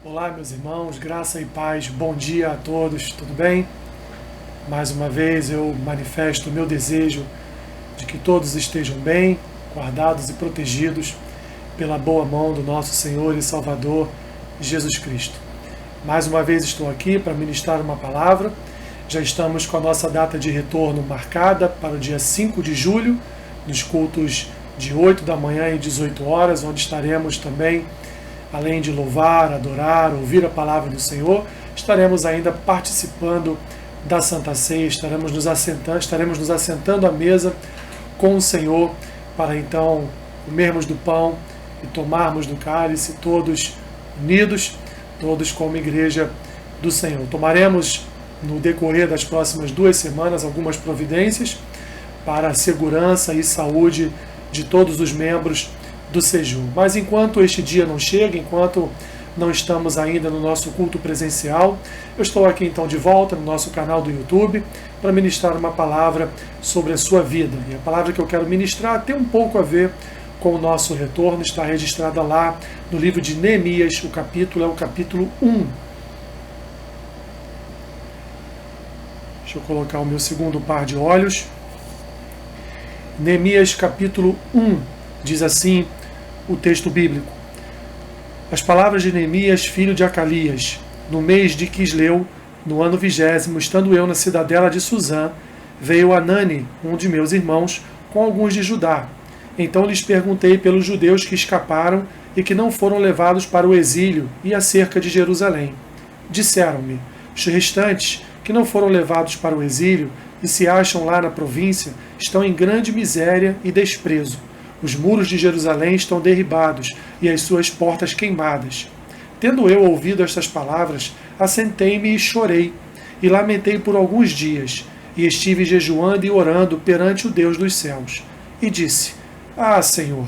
Olá, meus irmãos, graça e paz, bom dia a todos, tudo bem? Mais uma vez eu manifesto o meu desejo de que todos estejam bem, guardados e protegidos pela boa mão do nosso Senhor e Salvador Jesus Cristo. Mais uma vez estou aqui para ministrar uma palavra. Já estamos com a nossa data de retorno marcada para o dia 5 de julho, nos cultos de 8 da manhã e 18 horas, onde estaremos também, além de louvar, adorar, ouvir a palavra do Senhor, estaremos ainda participando da Santa Ceia, estaremos nos assentando à mesa com o Senhor para então comermos do pão e tomarmos do cálice, todos unidos, todos como igreja do Senhor. Tomaremos no decorrer das próximas 2 semanas algumas providências para a segurança e saúde de todos os membros do Sejum. Mas enquanto este dia não chega, enquanto não estamos ainda no nosso culto presencial, eu estou aqui então de volta no nosso canal do YouTube para ministrar uma palavra sobre a sua vida. E a palavra que eu quero ministrar tem um pouco a ver com o nosso retorno, está registrada lá no livro de Neemias, o capítulo é o capítulo 1. Deixa eu colocar o meu segundo par de olhos. Neemias capítulo 1 diz assim o texto bíblico: as palavras de Neemias, filho de Acalias, no mês de Quisleu, no ano 20º, estando eu na cidadela de Suzã, veio Anani, um de meus irmãos, com alguns de Judá. Então lhes perguntei pelos judeus que escaparam e que não foram levados para o exílio e acerca de Jerusalém. Disseram-me: os restantes, que não foram levados para o exílio e se acham lá na província, estão em grande miséria e desprezo. Os muros de Jerusalém estão derribados e as suas portas queimadas. Tendo eu ouvido estas palavras, assentei-me e chorei, e lamentei por alguns dias, e estive jejuando e orando perante o Deus dos céus. E disse: ah, Senhor,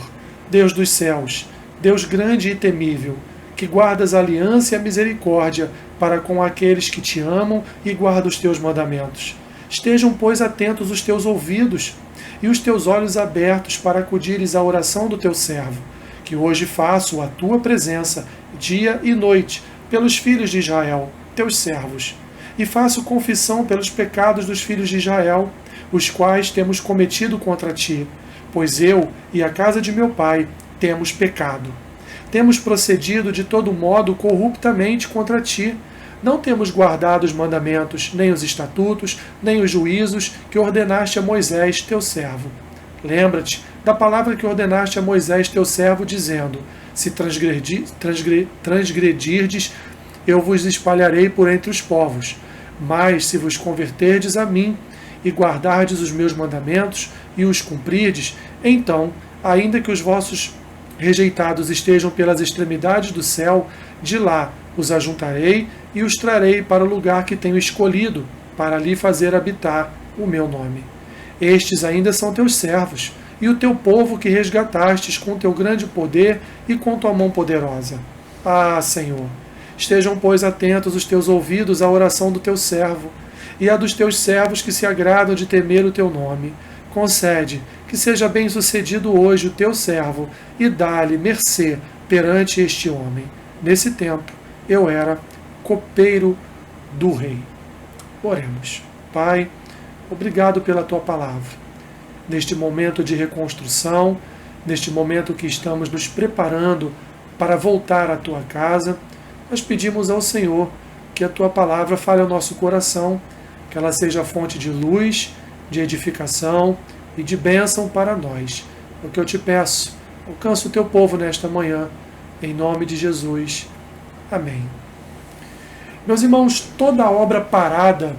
Deus dos céus, Deus grande e temível, que guardas a aliança e a misericórdia para com aqueles que te amam e guardam os teus mandamentos. Estejam, pois, atentos os teus ouvidos e os teus olhos abertos para acudires à oração do teu servo, que hoje faço a tua presença, dia e noite, pelos filhos de Israel, teus servos, e faço confissão pelos pecados dos filhos de Israel, os quais temos cometido contra ti, pois eu e a casa de meu pai temos pecado. Temos procedido de todo modo corruptamente contra ti. Não temos guardado os mandamentos, nem os estatutos, nem os juízos que ordenaste a Moisés, teu servo. Lembra-te da palavra que ordenaste a Moisés, teu servo, dizendo: se transgredirdes, eu vos espalharei por entre os povos. Mas se vos converterdes a mim e guardardes os meus mandamentos e os cumprirdes, então, ainda que os vossos rejeitados estejam pelas extremidades do céu, de lá os ajuntarei e os trarei para o lugar que tenho escolhido, para ali fazer habitar o meu nome. Estes ainda são teus servos, e o teu povo que resgatastes com teu grande poder e com tua mão poderosa. Ah, Senhor, estejam, pois, atentos os teus ouvidos à oração do teu servo, e à dos teus servos que se agradam de temer o teu nome. Concede que seja bem-sucedido hoje o teu servo, e dá-lhe mercê perante este homem. Nesse tempo, eu era copeiro do rei. Oremos. Pai, obrigado pela tua palavra. Neste momento de reconstrução, neste momento que estamos nos preparando para voltar à tua casa, nós pedimos ao Senhor que a tua palavra fale ao nosso coração, que ela seja fonte de luz, de edificação e de bênção para nós. É o que eu te peço. Alcança o teu povo nesta manhã, em nome de Jesus. Amém. Meus irmãos, toda obra parada,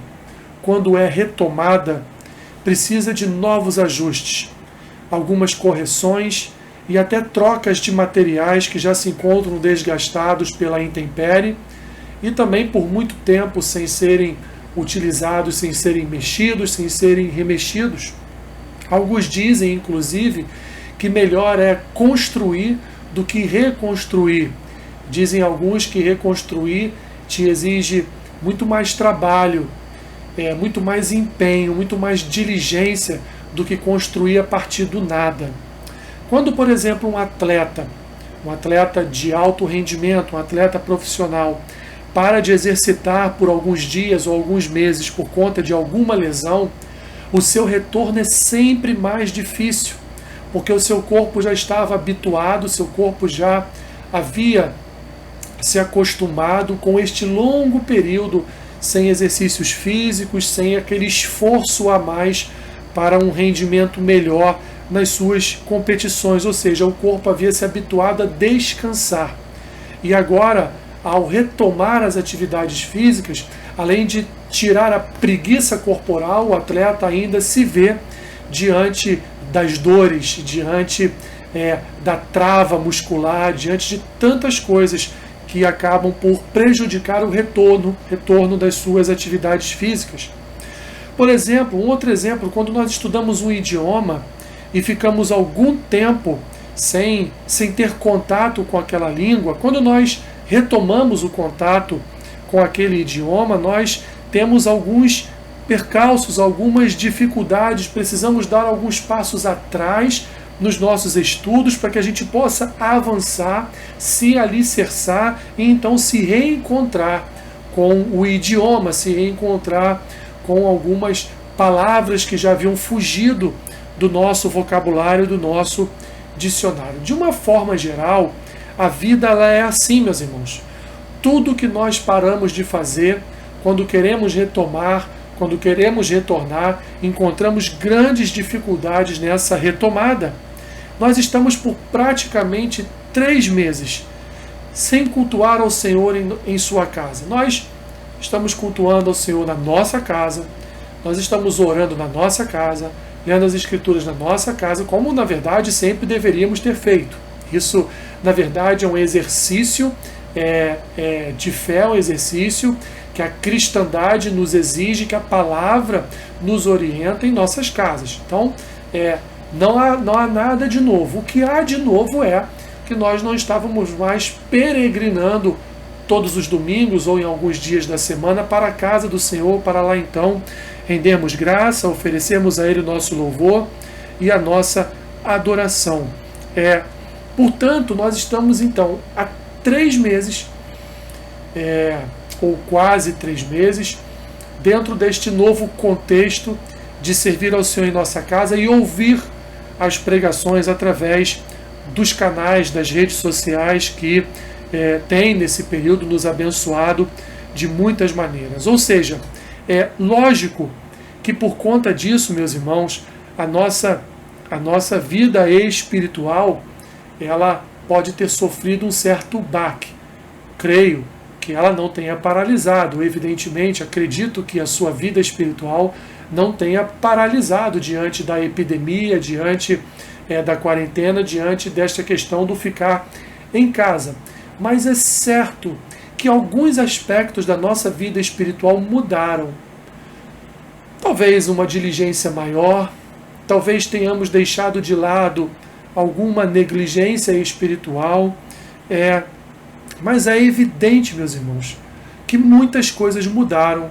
quando é retomada, precisa de novos ajustes, algumas correções e até trocas de materiais que já se encontram desgastados pela intempérie e também por muito tempo sem serem utilizados, sem serem mexidos, sem serem remexidos. Alguns dizem, inclusive, que melhor é construir do que reconstruir. Dizem alguns que reconstruir te exige muito mais trabalho, muito mais empenho, muito mais diligência do que construir a partir do nada. Quando, por exemplo, um atleta um atleta de alto rendimento, um atleta profissional, para de exercitar por alguns dias ou alguns meses por conta de alguma lesão, o seu retorno é sempre mais difícil, porque o seu corpo já estava habituado, o seu corpo já havia se acostumado com este longo período sem exercícios físicos, sem aquele esforço a mais para um rendimento melhor nas suas competições, ou seja, o corpo havia se habituado a descansar. E agora, ao retomar as atividades físicas, além de tirar a preguiça corporal, o atleta ainda se vê diante das dores, diante da trava muscular, diante de tantas coisas que acabam por prejudicar o retorno das suas atividades físicas. Por exemplo, um outro exemplo, quando nós estudamos um idioma e ficamos algum tempo sem ter contato com aquela língua, quando nós retomamos o contato com aquele idioma, nós temos alguns percalços, algumas dificuldades, precisamos dar alguns passos atrás nos nossos estudos para que a gente possa avançar, se alicerçar e então se reencontrar com o idioma, se reencontrar com algumas palavras que já haviam fugido do nosso vocabulário, do nosso dicionário. De uma forma geral, a vida ela é assim, meus irmãos. Tudo que nós paramos de fazer, quando queremos retomar, quando queremos retornar, encontramos grandes dificuldades nessa retomada. Nós estamos por praticamente 3 meses sem cultuar ao Senhor em sua casa. Nós estamos cultuando ao Senhor na nossa casa, nós estamos orando na nossa casa, lendo as Escrituras na nossa casa, como na verdade sempre deveríamos ter feito. Isso, na verdade, é um exercício de fé, um exercício que a cristandade nos exige, que a palavra nos orienta em nossas casas. Então, não há nada de novo. O que há de novo é que nós não estávamos mais peregrinando todos os domingos ou em alguns dias da semana para a casa do Senhor, para lá então rendermos graça, oferecermos a Ele o nosso louvor e a nossa adoração. Portanto, nós estamos então há 3 meses, ou quase 3 meses, dentro deste novo contexto de servir ao Senhor em nossa casa e ouvir as pregações através dos canais, das redes sociais que têm nesse período nos abençoado de muitas maneiras. Ou seja, é lógico que por conta disso, meus irmãos, a nossa vida espiritual ela pode ter sofrido um certo baque. Creio que ela não tenha paralisado, evidentemente, acredito que a sua vida espiritual não tenha paralisado diante da epidemia, diante da quarentena, diante desta questão do ficar em casa. Mas é certo que alguns aspectos da nossa vida espiritual mudaram. Talvez uma diligência maior, talvez tenhamos deixado de lado alguma negligência espiritual, mas é evidente, meus irmãos, que muitas coisas mudaram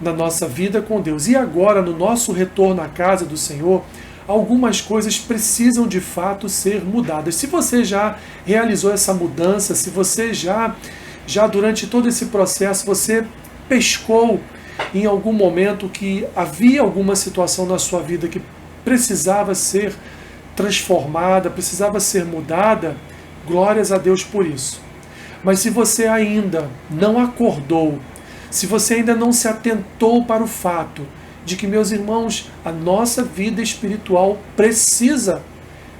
na nossa vida com Deus. E agora, no nosso retorno à casa do Senhor, algumas coisas precisam de fato ser mudadas. Se você já realizou essa mudança, se você já durante todo esse processo, você pescou em algum momento que havia alguma situação na sua vida que precisava ser transformada, precisava ser mudada, glórias a Deus por isso. Mas se você ainda não acordou, se você ainda não se atentou para o fato de que, meus irmãos, a nossa vida espiritual precisa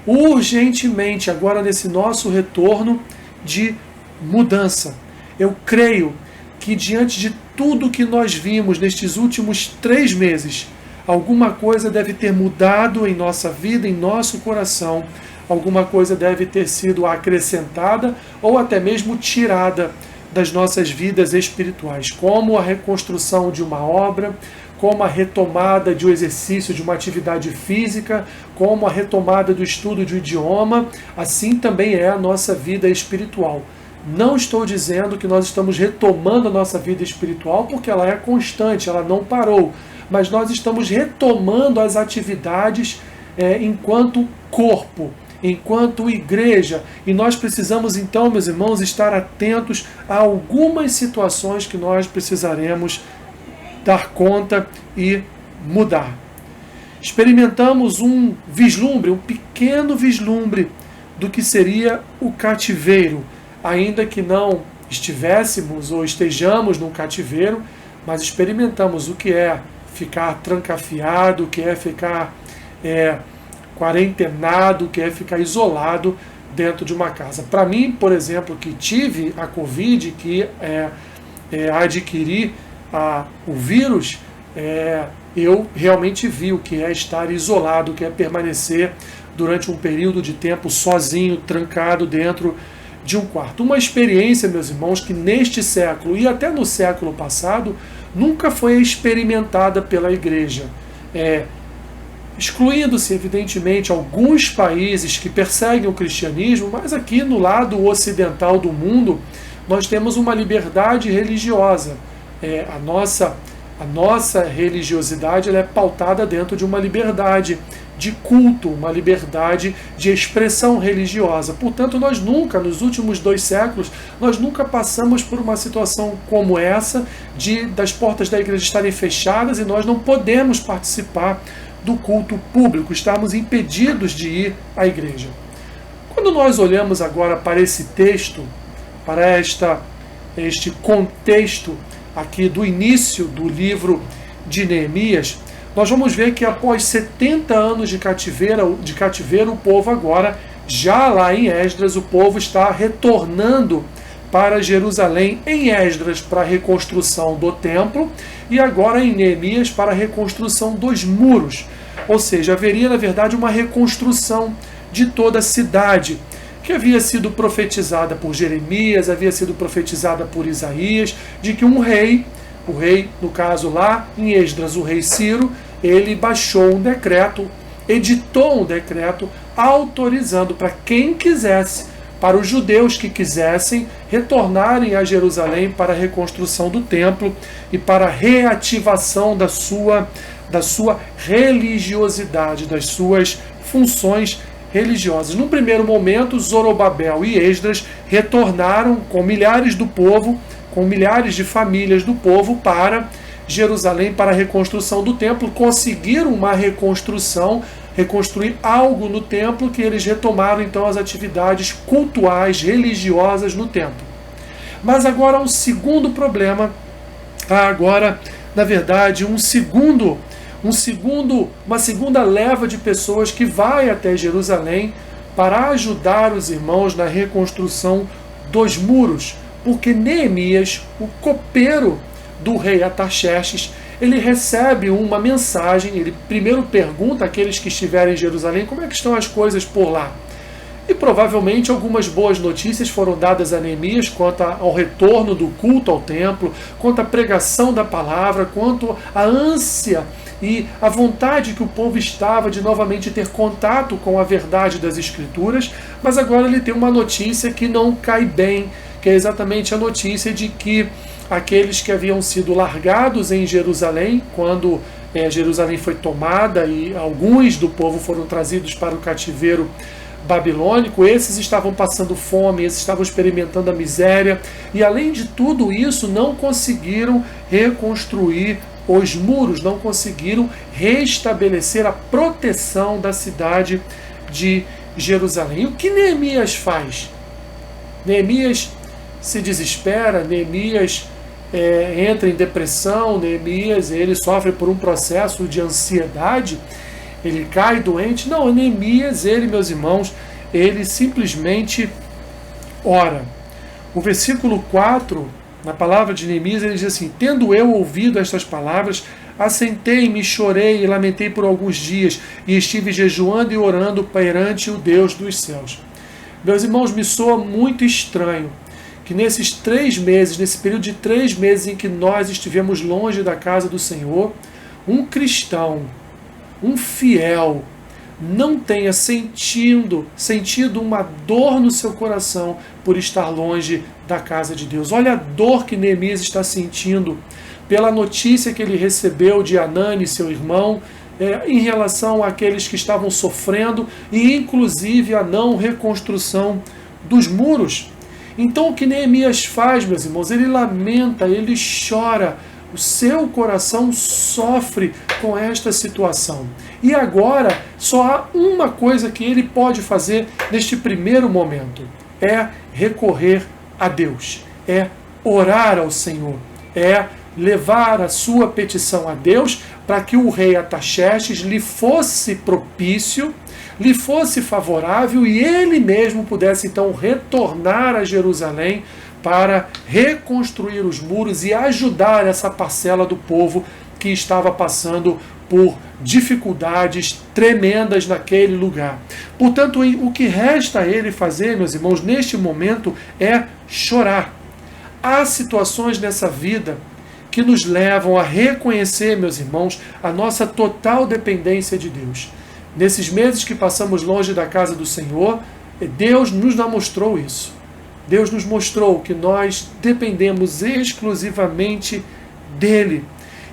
urgentemente, agora nesse nosso retorno, de mudança. Eu creio que diante de tudo que nós vimos nestes últimos 3 meses, alguma coisa deve ter mudado em nossa vida, em nosso coração, alguma coisa deve ter sido acrescentada ou até mesmo tirada das nossas vidas espirituais, como a reconstrução de uma obra, como a retomada de um exercício, de uma atividade física, como a retomada do estudo de um idioma, assim também é a nossa vida espiritual. Não estou dizendo que nós estamos retomando a nossa vida espiritual porque ela é constante, ela não parou, mas nós estamos retomando as atividades enquanto corpo, enquanto igreja. E nós precisamos então, meus irmãos, estar atentos a algumas situações que nós precisaremos dar conta e mudar. Experimentamos um vislumbre, um pequeno vislumbre do que seria o cativeiro, ainda que não estivéssemos ou estejamos num cativeiro, mas experimentamos o que é ficar trancafiado, o que é ficar quarentenado, o que é ficar isolado dentro de uma casa. Para mim, por exemplo, que tive a Covid, que adquiri o vírus, eu realmente vi o que é estar isolado, o que é permanecer durante um período de tempo sozinho, trancado dentro de um quarto. Uma experiência, meus irmãos, que neste século e até no século passado nunca foi experimentada pela igreja. Excluindo-se, evidentemente, alguns países que perseguem o cristianismo, mas aqui no lado ocidental do mundo nós temos uma liberdade religiosa. A nossa religiosidade ela é pautada dentro de uma liberdade de culto, uma liberdade de expressão religiosa. Portanto, nós nunca, nos últimos 2 séculos, nós nunca passamos por uma situação como essa, das portas da igreja estarem fechadas e nós não podemos participar do culto público, estamos impedidos de ir à igreja. Quando nós olhamos agora para esse texto, para este contexto aqui do início do livro de Neemias, nós vamos ver que após 70 anos de cativeiro, o povo agora, já lá em Esdras, o povo está retornando para Jerusalém em Esdras para a reconstrução do templo e agora em Neemias para a reconstrução dos muros. Ou seja, haveria na verdade uma reconstrução de toda a cidade, que havia sido profetizada por Jeremias, havia sido profetizada por Isaías, de que o rei, no caso lá em Esdras, o rei Ciro, ele baixou um decreto, editou um decreto autorizando para quem quisesse, para os judeus que quisessem, retornarem a Jerusalém para a reconstrução do templo e para a reativação da sua religiosidade, das suas funções religiosas. Num primeiro momento, Zorobabel e Esdras retornaram com milhares do povo, com milhares de famílias do povo para Jerusalém para a reconstrução do templo, conseguiram uma reconstruir algo no templo, que eles retomaram então as atividades cultuais, religiosas no templo. Mas agora um segundo problema, agora, na verdade, uma segunda leva de pessoas que vai até Jerusalém para ajudar os irmãos na reconstrução dos muros, porque Neemias, o copeiro do rei Artaxerxes, ele recebe uma mensagem, ele primeiro pergunta àqueles que estiverem em Jerusalém como é que estão as coisas por lá. E provavelmente algumas boas notícias foram dadas a Neemias quanto ao retorno do culto ao templo, quanto à pregação da palavra, quanto à ânsia e a vontade que o povo estava de novamente ter contato com a verdade das Escrituras, mas agora ele tem uma notícia que não cai bem, que é exatamente a notícia de que aqueles que haviam sido largados em Jerusalém, quando Jerusalém foi tomada e alguns do povo foram trazidos para o cativeiro babilônico, esses estavam passando fome, esses estavam experimentando a miséria e além de tudo isso não conseguiram reconstruir os muros, não conseguiram restabelecer a proteção da cidade de Jerusalém. E o que Neemias faz? Neemias se desespera, Neemias entra em depressão, Neemias ele sofre por um processo de ansiedade, ele cai doente. Não, Neemias, meus irmãos, ele simplesmente ora. O versículo 4, na palavra de Neemias, ele diz assim: tendo eu ouvido estas palavras, assentei-me, chorei e lamentei por alguns dias, e estive jejuando e orando perante o Deus dos céus. Meus irmãos, me soa muito estranho que nesses 3 meses, nesse período de 3 meses em que nós estivemos longe da casa do Senhor, um cristão, um fiel, não tenha sentido uma dor no seu coração por estar longe da casa de Deus. Olha a dor que Neemias está sentindo pela notícia que ele recebeu de Anani, seu irmão, em relação àqueles que estavam sofrendo e inclusive a não reconstrução dos muros. Então o que Neemias faz, meus irmãos, ele lamenta, ele chora, o seu coração sofre com esta situação. E agora só há uma coisa que ele pode fazer neste primeiro momento, é recorrer a Deus, é orar ao Senhor, é levar a sua petição a Deus para que o rei Artaxerxes lhe fosse propício, lhe fosse favorável e ele mesmo pudesse então retornar a Jerusalém para reconstruir os muros e ajudar essa parcela do povo que estava passando por dificuldades tremendas naquele lugar. Portanto, o que resta a ele fazer, meus irmãos, neste momento é chorar. Há situações nessa vida que nos levam a reconhecer, meus irmãos, a nossa total dependência de Deus. Nesses meses que passamos longe da casa do Senhor, Deus nos mostrou isso. Deus nos mostrou que nós dependemos exclusivamente dEle.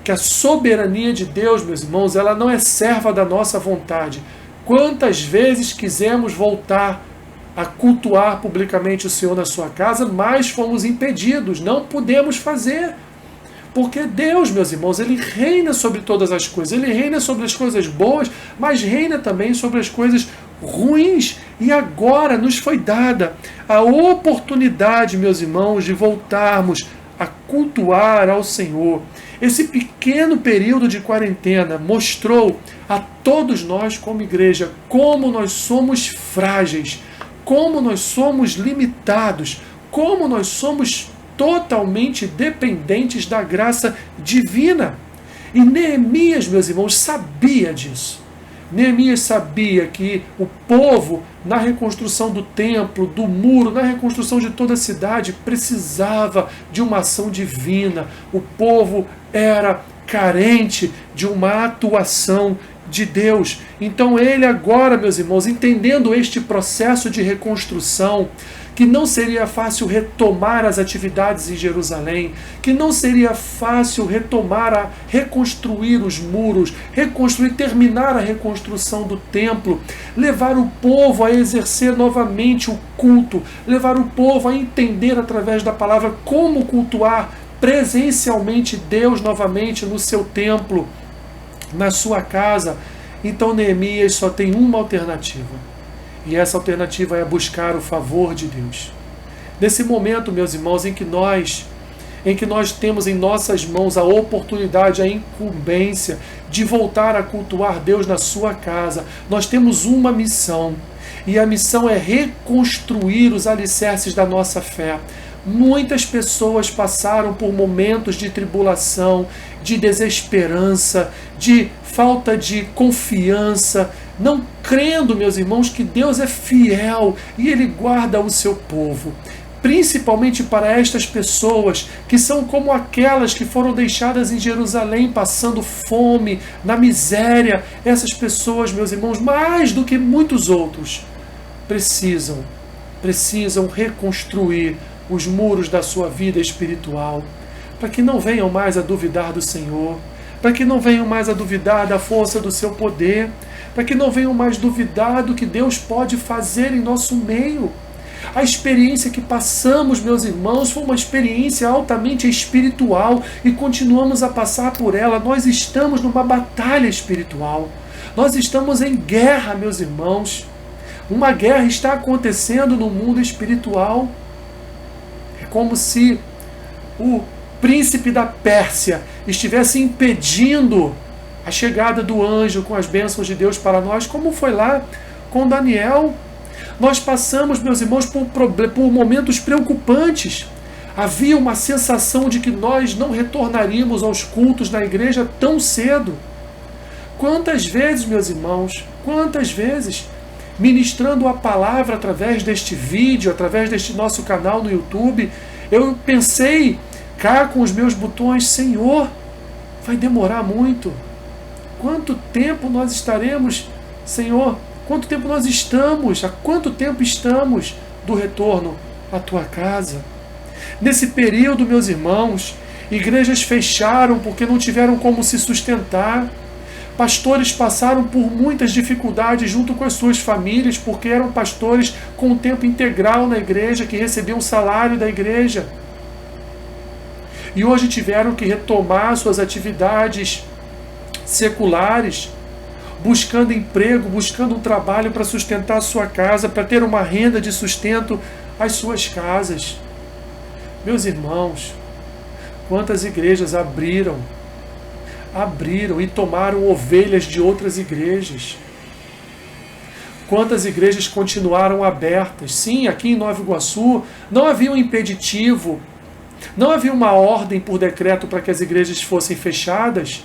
Que a soberania de Deus, meus irmãos, ela não é serva da nossa vontade. Quantas vezes quisemos voltar a cultuar publicamente o Senhor na sua casa, mas fomos impedidos, não podemos fazer. Porque Deus, meus irmãos, Ele reina sobre todas as coisas. Ele reina sobre as coisas boas, mas reina também sobre as coisas ruins. E agora nos foi dada a oportunidade, meus irmãos, de voltarmos a cultuar ao Senhor. Esse pequeno período de quarentena mostrou a todos nós como igreja como nós somos frágeis, como nós somos limitados, como nós somos totalmente dependentes da graça divina. E Neemias, meus irmãos, sabia disso. Neemias sabia que o povo, na reconstrução do templo, do muro, na reconstrução de toda a cidade, precisava de uma ação divina. O povo era carente de uma atuação de Deus. Então ele agora, meus irmãos, entendendo este processo de reconstrução, que não seria fácil retomar as atividades em Jerusalém, que não seria fácil reconstruir os muros, terminar a reconstrução do templo, levar o povo a exercer novamente o culto, levar o povo a entender através da palavra como cultuar presencialmente Deus novamente no seu templo, na sua casa. Então Neemias só tem uma alternativa. E essa alternativa é buscar o favor de Deus. Nesse momento, meus irmãos, em que nós temos em nossas mãos a oportunidade, a incumbência de voltar a cultuar Deus na sua casa, nós temos uma missão. E a missão é reconstruir os alicerces da nossa fé. Muitas pessoas passaram por momentos de tribulação, de desesperança, de falta de confiança, não crendo, meus irmãos, que Deus é fiel e Ele guarda o seu povo. Principalmente para estas pessoas que são como aquelas que foram deixadas em Jerusalém passando fome, na miséria. Essas pessoas, meus irmãos, mais do que muitos outros, precisam reconstruir os muros da sua vida espiritual, para que não venham mais a duvidar do Senhor, para que não venham mais a duvidar da força do seu poder, para que não venham mais duvidar do que Deus pode fazer em nosso meio. A experiência que passamos, meus irmãos, foi uma experiência altamente espiritual e continuamos a passar por ela. Nós estamos numa batalha espiritual. Nós estamos em guerra, meus irmãos. Uma guerra está acontecendo no mundo espiritual. É como se o príncipe da Pérsia estivesse impedindo a chegada do anjo com as bênçãos de Deus para nós, como foi lá com Daniel. Nós passamos, meus irmãos, por momentos preocupantes. Havia uma sensação de que nós não retornaríamos aos cultos na igreja tão cedo. Quantas vezes, meus irmãos, ministrando a palavra através deste vídeo, através deste nosso canal no YouTube, eu pensei cá com os meus botões: Senhor, vai demorar muito. Quanto tempo nós estaremos, Senhor? Quanto tempo nós estamos? Há quanto tempo estamos do retorno à tua casa? Nesse período, meus irmãos, igrejas fecharam porque não tiveram como se sustentar. Pastores passaram por muitas dificuldades junto com as suas famílias, porque eram pastores com tempo integral na igreja, que recebiam salário da igreja. E hoje tiveram que retomar suas atividades seculares, buscando emprego, buscando um trabalho para sustentar a sua casa, para ter uma renda de sustento às suas casas. Meus irmãos, quantas igrejas abriram e tomaram ovelhas de outras igrejas. Quantas igrejas continuaram abertas? Sim, aqui em Nova Iguaçu não havia um impeditivo, não havia uma ordem por decreto para que as igrejas fossem fechadas,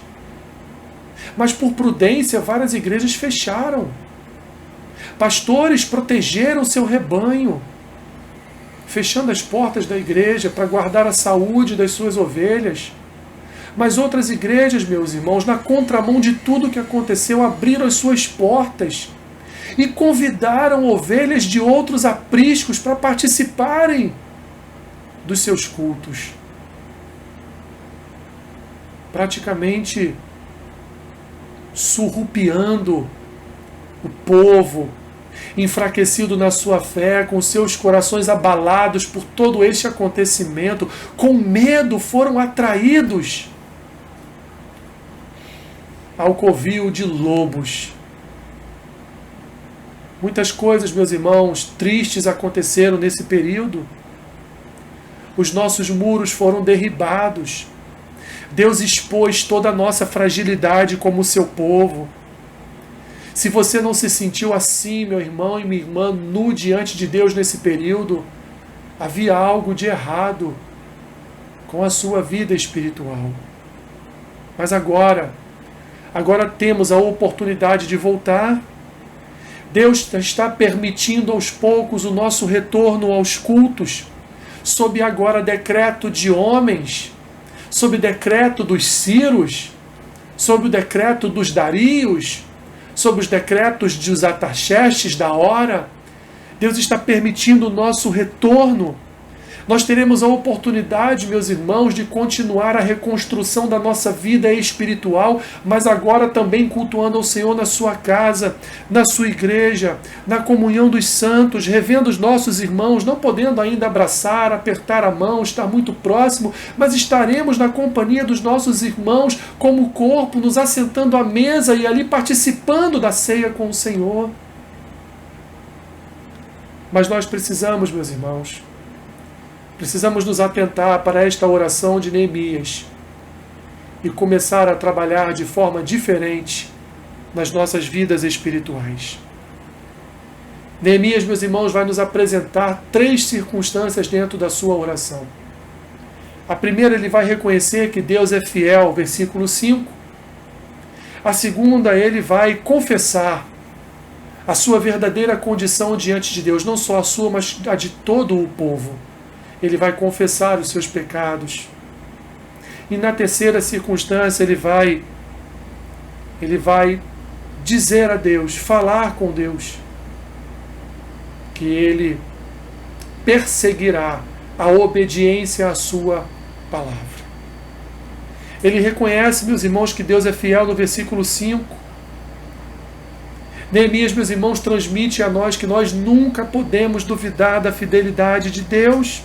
mas por prudência várias igrejas fecharam. Pastores protegeram seu rebanho, fechando as portas da igreja para guardar a saúde das suas ovelhas. Mas outras igrejas, meus irmãos, na contramão de tudo que aconteceu, abriram as suas portas e convidaram ovelhas de outros apriscos para participarem dos seus cultos. Praticamente surrupiando o povo, enfraquecido na sua fé, com seus corações abalados por todo este acontecimento, com medo foram atraídos ao covil de lobos. Muitas coisas, meus irmãos, tristes aconteceram nesse período. Os nossos muros foram derribados. Deus expôs toda a nossa fragilidade como seu povo. Se você não se sentiu assim, meu irmão e minha irmã, nu diante de Deus nesse período, havia algo de errado com a sua vida espiritual. Mas agora temos a oportunidade de voltar. Deus está permitindo aos poucos o nosso retorno aos cultos, sob agora decreto de homens, sob decreto dos Ciros, sob o decreto dos Darios, sob os decretos dos Ataxerxes da hora. Deus está permitindo o nosso retorno. Nós teremos a oportunidade, meus irmãos, de continuar a reconstrução da nossa vida espiritual, mas agora também cultuando ao Senhor na sua casa, na sua igreja, na comunhão dos santos, revendo os nossos irmãos, não podendo ainda abraçar, apertar a mão, estar muito próximo, mas estaremos na companhia dos nossos irmãos como corpo, nos assentando à mesa e ali participando da ceia com o Senhor. Mas nós precisamos, meus irmãos, nos atentar para esta oração de Neemias e começar a trabalhar de forma diferente nas nossas vidas espirituais. Neemias, meus irmãos, vai nos apresentar 3 circunstâncias dentro da sua oração. A primeira, ele vai reconhecer que Deus é fiel, versículo 5. A segunda, ele vai confessar a sua verdadeira condição diante de Deus, não só a sua, mas a de todo o povo. Ele vai confessar os seus pecados. E na terceira circunstância, ele vai dizer a Deus, falar com Deus, que ele perseguirá a obediência à sua palavra. Ele reconhece, meus irmãos, que Deus é fiel no versículo 5. Neemias, meus irmãos, transmite a nós que nós nunca podemos duvidar da fidelidade de Deus.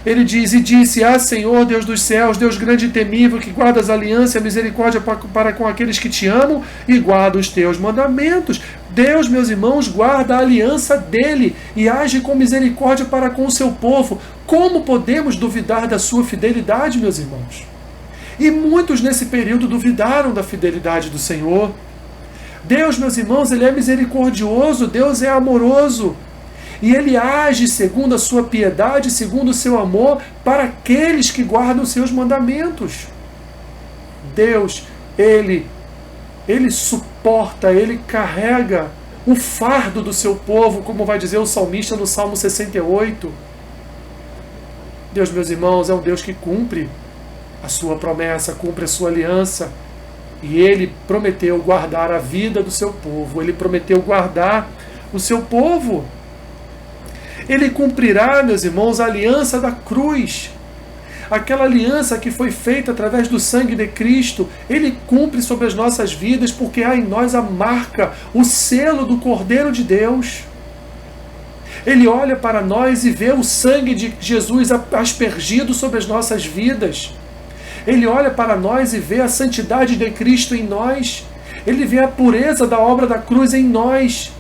Ele diz, e disse, Senhor, Deus dos céus, Deus grande e temível, que guardas a aliança e a misericórdia para com aqueles que te amam e guardam os teus mandamentos. Deus, meus irmãos, guarda a aliança dele e age com misericórdia para com o seu povo. Como podemos duvidar da sua fidelidade, meus irmãos? E muitos nesse período duvidaram da fidelidade do Senhor. Deus, meus irmãos, ele é misericordioso, Deus é amoroso. E ele age segundo a sua piedade, segundo o seu amor, para aqueles que guardam os seus mandamentos. Deus, ele suporta, ele carrega o fardo do seu povo, como vai dizer o salmista no Salmo 68. Deus, meus irmãos, é um Deus que cumpre a sua promessa, cumpre a sua aliança. E ele prometeu guardar a vida do seu povo, ele prometeu guardar o seu povo. Ele cumprirá, meus irmãos, a aliança da cruz. Aquela aliança que foi feita através do sangue de Cristo, Ele cumpre sobre as nossas vidas, porque há em nós a marca, o selo do Cordeiro de Deus. Ele olha para nós e vê o sangue de Jesus aspergido sobre as nossas vidas. Ele olha para nós e vê a santidade de Cristo em nós. Ele vê a pureza da obra da cruz em nós.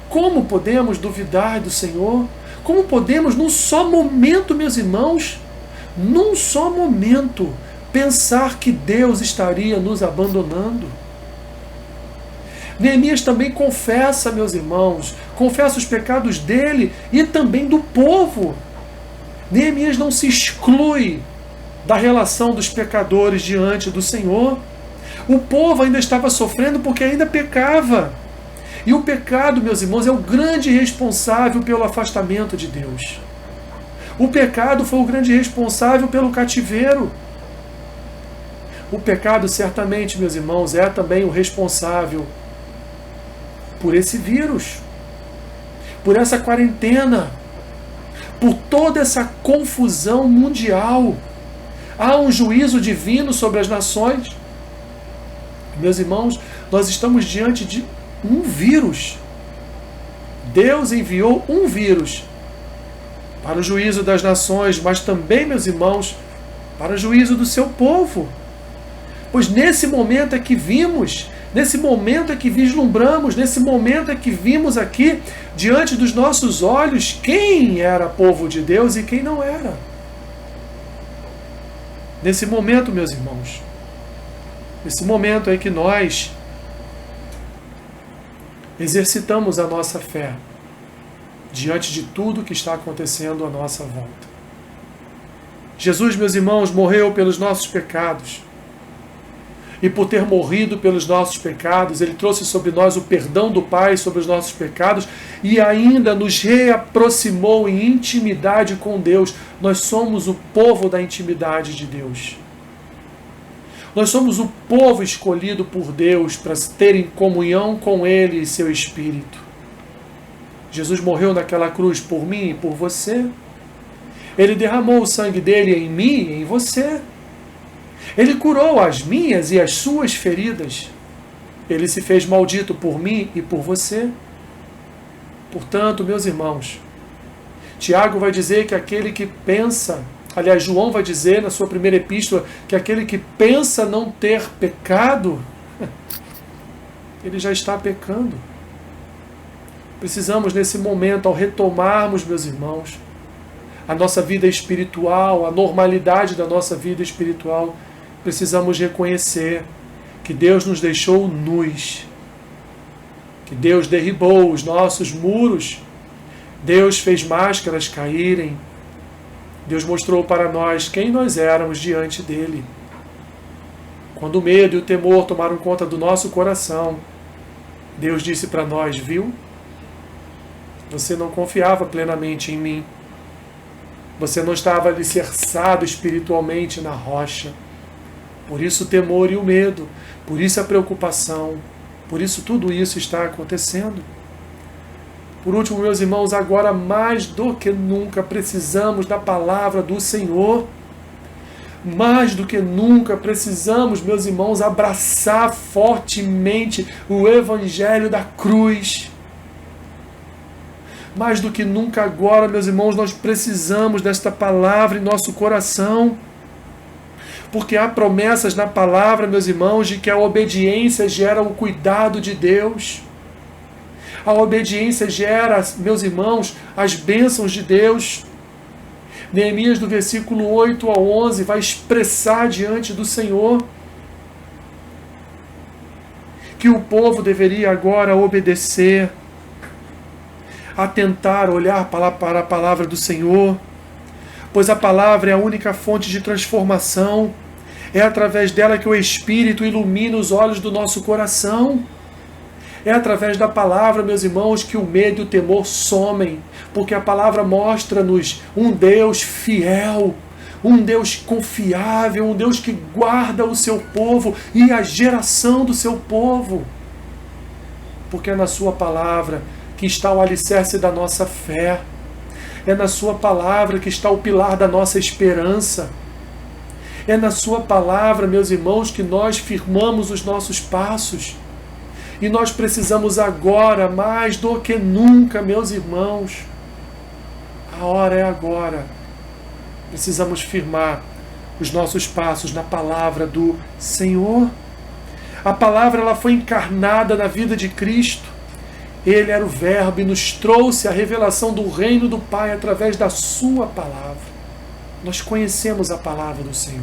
Como podemos duvidar do Senhor? Como podemos, num só momento, meus irmãos, num só momento, pensar que Deus estaria nos abandonando? Neemias também confessa, meus irmãos, confessa os pecados dele e também do povo. Neemias não se exclui da relação dos pecadores diante do Senhor. O povo ainda estava sofrendo porque ainda pecava. E o pecado, meus irmãos, é o grande responsável pelo afastamento de Deus. O pecado foi o grande responsável pelo cativeiro. O pecado, certamente, meus irmãos, é também o responsável por esse vírus, por essa quarentena, por toda essa confusão mundial. Há um juízo divino sobre as nações. Meus irmãos, nós estamos diante de um vírus. Deus enviou um vírus para o juízo das nações, mas também, meus irmãos, para o juízo do seu povo. Pois nesse momento é que vimos, nesse momento é que vislumbramos, nesse momento é que vimos aqui, diante dos nossos olhos, quem era povo de Deus e quem não era. Nesse momento, meus irmãos, nesse momento é que nós exercitamos a nossa fé diante de tudo que está acontecendo à nossa volta. Jesus, meus irmãos, morreu pelos nossos pecados. E por ter morrido pelos nossos pecados, Ele trouxe sobre nós o perdão do Pai sobre os nossos pecados e ainda nos reaproximou em intimidade com Deus. Nós somos o povo da intimidade de Deus. Nós somos o povo escolhido por Deus para ter em comunhão com Ele e seu Espírito. Jesus morreu naquela cruz por mim e por você. Ele derramou o sangue dele em mim e em você. Ele curou as minhas e as suas feridas. Ele se fez maldito por mim e por você. Portanto, meus irmãos, Tiago vai dizer que aquele que pensa, aliás, João vai dizer na sua primeira epístola, que aquele que pensa não ter pecado, ele já está pecando. Precisamos, nesse momento, ao retomarmos, meus irmãos, a nossa vida espiritual, a normalidade da nossa vida espiritual, precisamos reconhecer que Deus nos deixou nus, que Deus derribou os nossos muros, Deus fez máscaras caírem, Deus mostrou para nós quem nós éramos diante dele. Quando o medo e o temor tomaram conta do nosso coração, Deus disse para nós, viu? Você não confiava plenamente em mim. Você não estava alicerçado espiritualmente na rocha. Por isso o temor e o medo, por isso a preocupação, por isso tudo isso está acontecendo. Por último, meus irmãos, agora mais do que nunca precisamos da palavra do Senhor. Mais do que nunca precisamos, meus irmãos, abraçar fortemente o Evangelho da cruz. Mais do que nunca agora, meus irmãos, nós precisamos desta palavra em nosso coração. Porque há promessas na palavra, meus irmãos, de que a obediência gera o cuidado de Deus. A obediência gera, meus irmãos, as bênçãos de Deus. Neemias, do versículo 8 ao 11, vai expressar diante do Senhor que o povo deveria agora obedecer, atentar, olhar para a palavra do Senhor, pois a palavra é a única fonte de transformação. É através dela que o Espírito ilumina os olhos do nosso coração. É através da palavra, meus irmãos, que o medo e o temor somem, porque a palavra mostra-nos um Deus fiel, um Deus confiável, um Deus que guarda o seu povo e a geração do seu povo. Porque é na sua palavra que está o alicerce da nossa fé. É na sua palavra que está o pilar da nossa esperança. É na sua palavra, meus irmãos, que nós firmamos os nossos passos. E nós precisamos agora, mais do que nunca, meus irmãos, a hora é agora. Precisamos firmar os nossos passos na palavra do Senhor. A palavra ela foi encarnada na vida de Cristo. Ele era o Verbo e nos trouxe a revelação do reino do Pai através da sua palavra. Nós conhecemos a palavra do Senhor,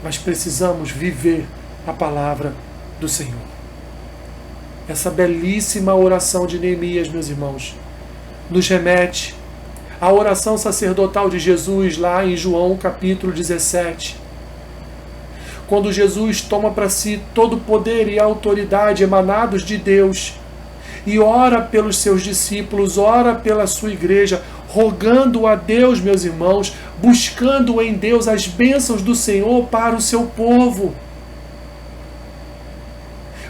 mas precisamos viver a palavra do Senhor. Essa belíssima oração de Neemias, meus irmãos, nos remete à oração sacerdotal de Jesus lá em João capítulo 17. Quando Jesus toma para si todo o poder e a autoridade emanados de Deus e ora pelos seus discípulos, ora pela sua igreja, rogando a Deus, meus irmãos, buscando em Deus as bênçãos do Senhor para o seu povo,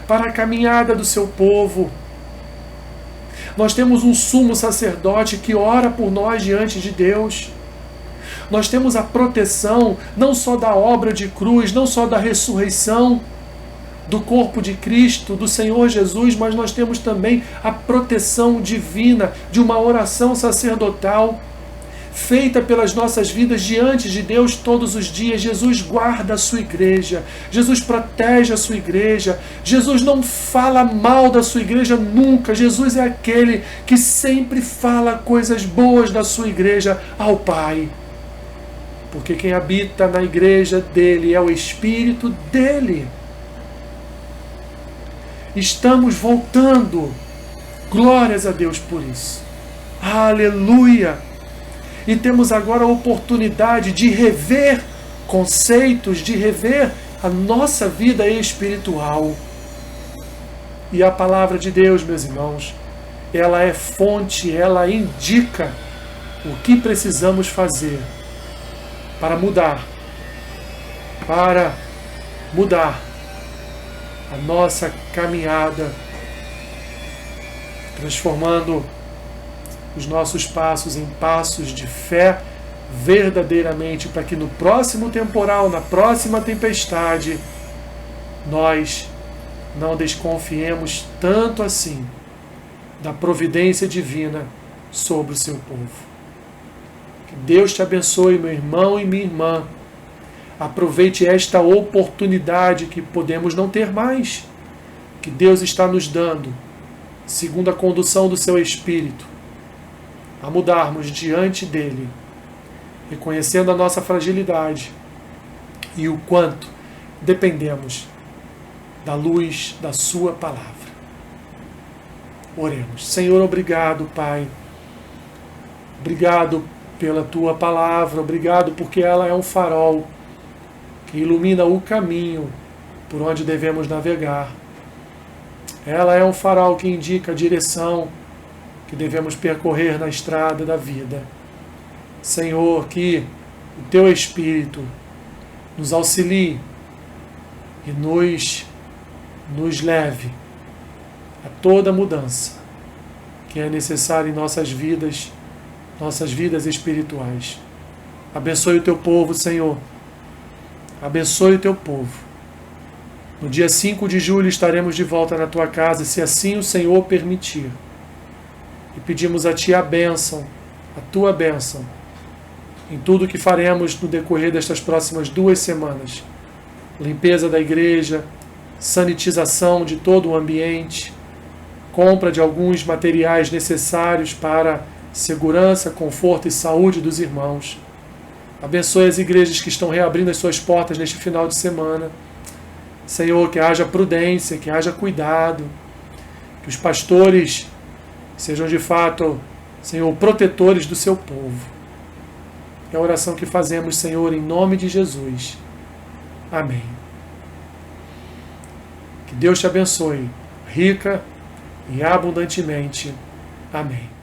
para a caminhada do seu povo. Nós temos um sumo sacerdote que ora por nós diante de Deus. Nós temos a proteção não só da obra de cruz, não só da ressurreição do corpo de Cristo, do Senhor Jesus, mas nós temos também a proteção divina de uma oração sacerdotal feita pelas nossas vidas diante de Deus todos os dias. Jesus guarda a sua igreja, Jesus protege a sua igreja, Jesus não fala mal da sua igreja nunca. Jesus é aquele que sempre fala coisas boas da sua igreja ao Pai. Porque quem habita na igreja dele é o Espírito dele. Estamos voltando. Glórias a Deus por isso. Aleluia! E temos agora a oportunidade de rever conceitos, de rever a nossa vida espiritual. E a palavra de Deus, meus irmãos, ela é fonte, ela indica o que precisamos fazer para mudar a nossa caminhada, transformando os nossos passos em passos de fé verdadeiramente, para que no próximo temporal, na próxima tempestade, nós não desconfiemos tanto assim da providência divina sobre o seu povo. Que Deus te abençoe, meu irmão e minha irmã. Aproveite esta oportunidade que podemos não ter mais, que Deus está nos dando, segundo a condução do seu Espírito, a mudarmos diante dele, reconhecendo a nossa fragilidade e o quanto dependemos da luz da sua palavra. Oremos. Senhor, obrigado, Pai. Obrigado pela tua palavra, obrigado porque ela é um farol que ilumina o caminho por onde devemos navegar. Ela é um farol que indica a direção que devemos percorrer na estrada da vida. Senhor, que o teu Espírito nos auxilie e nos leve a toda mudança que é necessária em nossas vidas espirituais. Abençoe o teu povo, Senhor. Abençoe o teu povo. No dia 5 de julho estaremos de volta na tua casa, se assim o Senhor permitir. E pedimos a ti a bênção, a tua bênção, em tudo que faremos no decorrer destas próximas 2 semanas. Limpeza da igreja, sanitização de todo o ambiente, compra de alguns materiais necessários para segurança, conforto e saúde dos irmãos. Abençoe as igrejas que estão reabrindo as suas portas neste final de semana. Senhor, que haja prudência, que haja cuidado, que os pastores sejam de fato, Senhor, protetores do seu povo. É a oração que fazemos, Senhor, em nome de Jesus. Amém. Que Deus te abençoe, rica e abundantemente. Amém.